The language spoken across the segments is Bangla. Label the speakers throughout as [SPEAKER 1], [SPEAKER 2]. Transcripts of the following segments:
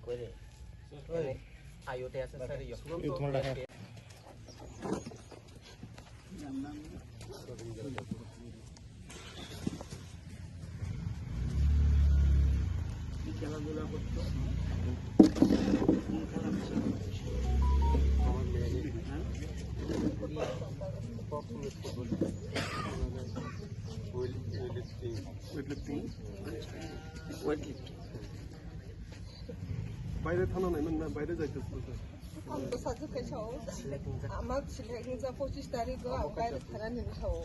[SPEAKER 1] করে আইওতে আছে স্যার খেলাধুলা করতো
[SPEAKER 2] বাইরে থানা নাই না বাইরে যাইতেছিল
[SPEAKER 3] আমার ছেলে 25 তারিখ বাইরে থানা নিয়ে খাও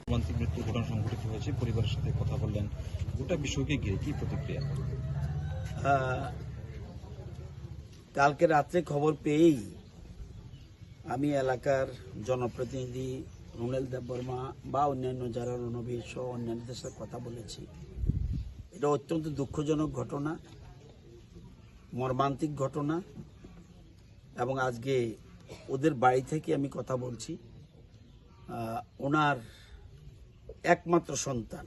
[SPEAKER 4] মর্মান্তিক মৃত্যু ঘটনা সংঘটিত হয়েছে, পরিবারের সাথে কথা বললেন, গোটা বিষয়কে ঘিরে কি প্রতিক্রিয়া?
[SPEAKER 5] কালকে রাত্রে খবর পেয়েই আমি এলাকার জনপ্রতিনিধি রুনেল দেববর্মা বা অন্যান্য যারা রণবীর সহ অন্যান্যদের সাথে কথা বলেছি। এটা অত্যন্ত দুঃখজনক ঘটনা, মর্মান্তিক ঘটনা, এবং আজকে ওদের বাড়ি থেকে আমি কথা বলছি। ওনার একমাত্র সন্তান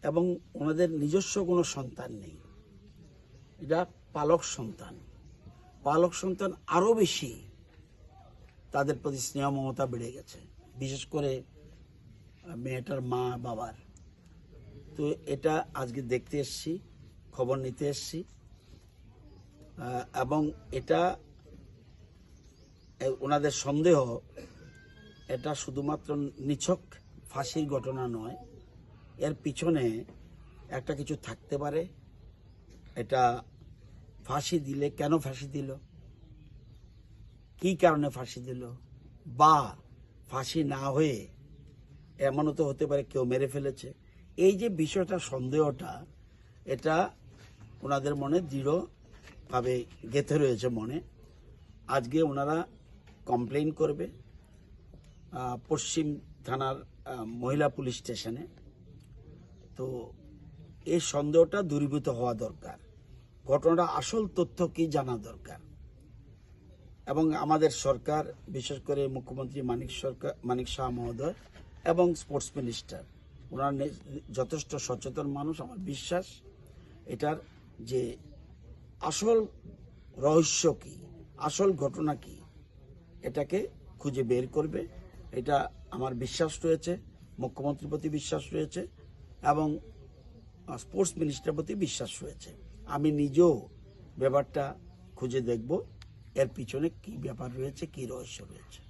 [SPEAKER 5] এবং ওনাদের নিজস্ব কোনো সন্তান নেই, এটা পালক সন্তান। পালক সন্তান আরও বেশি তাদের প্রতি স্নেহ মমতা বেড়ে গেছে, বিশেষ করে মেয়েটার মা বাবার। তো এটা আজকে দেখতে এসছি, খবর নিতে এসছি, এবং এটা ওনাদের সন্দেহ এটা শুধুমাত্র নিছক ফাঁসির ঘটনা নয়, এর পিছনে একটা কিছু থাকতে পারে। এটা ফাঁসি দিলে কেন ফাঁসি দিল, কি কারণে ফাঁসি দিল, বা ফাঁসি না হয়ে এমনও তো হতে পারে কেউ মেরে ফেলেছে। এই যে বিষয়টা, সন্দেহটা, এটা ওনাদের মনে দৃঢ়ভাবে গেঁথে রয়েছে মনে। আজকে ওনারা কমপ্লেইন করবে পশ্চিম থানার মহিলা পুলিশ স্টেশনে। তো এই সন্দেহটা দূরীভূত হওয়া দরকার, ঘটনাটা আসল তথ্য কি জানা দরকার। এবং আমাদের সরকার, বিশেষ করে মুখ্যমন্ত্রী মানিক শাহ মহোদয় এবং স্পোর্টস মিনিস্টার, ওনারা যথেষ্ট সচেতন মানুষ। আমার বিশ্বাস এটার যে আসল রহস্য কি, আসল ঘটনা কি, এটাকে খুঁজে বের করবে। এটা আমার বিশ্বাস রয়েছে, মুখ্যমন্ত্রীর প্রতি বিশ্বাস রয়েছে এবং স্পোর্টস মিনিস্টারের প্রতি বিশ্বাস রয়েছে। আমি নিজেও ব্যাপারটা খুঁজে দেখব, এর পিছনে কি ব্যাপার রয়েছে, কি রহস্য রয়েছে।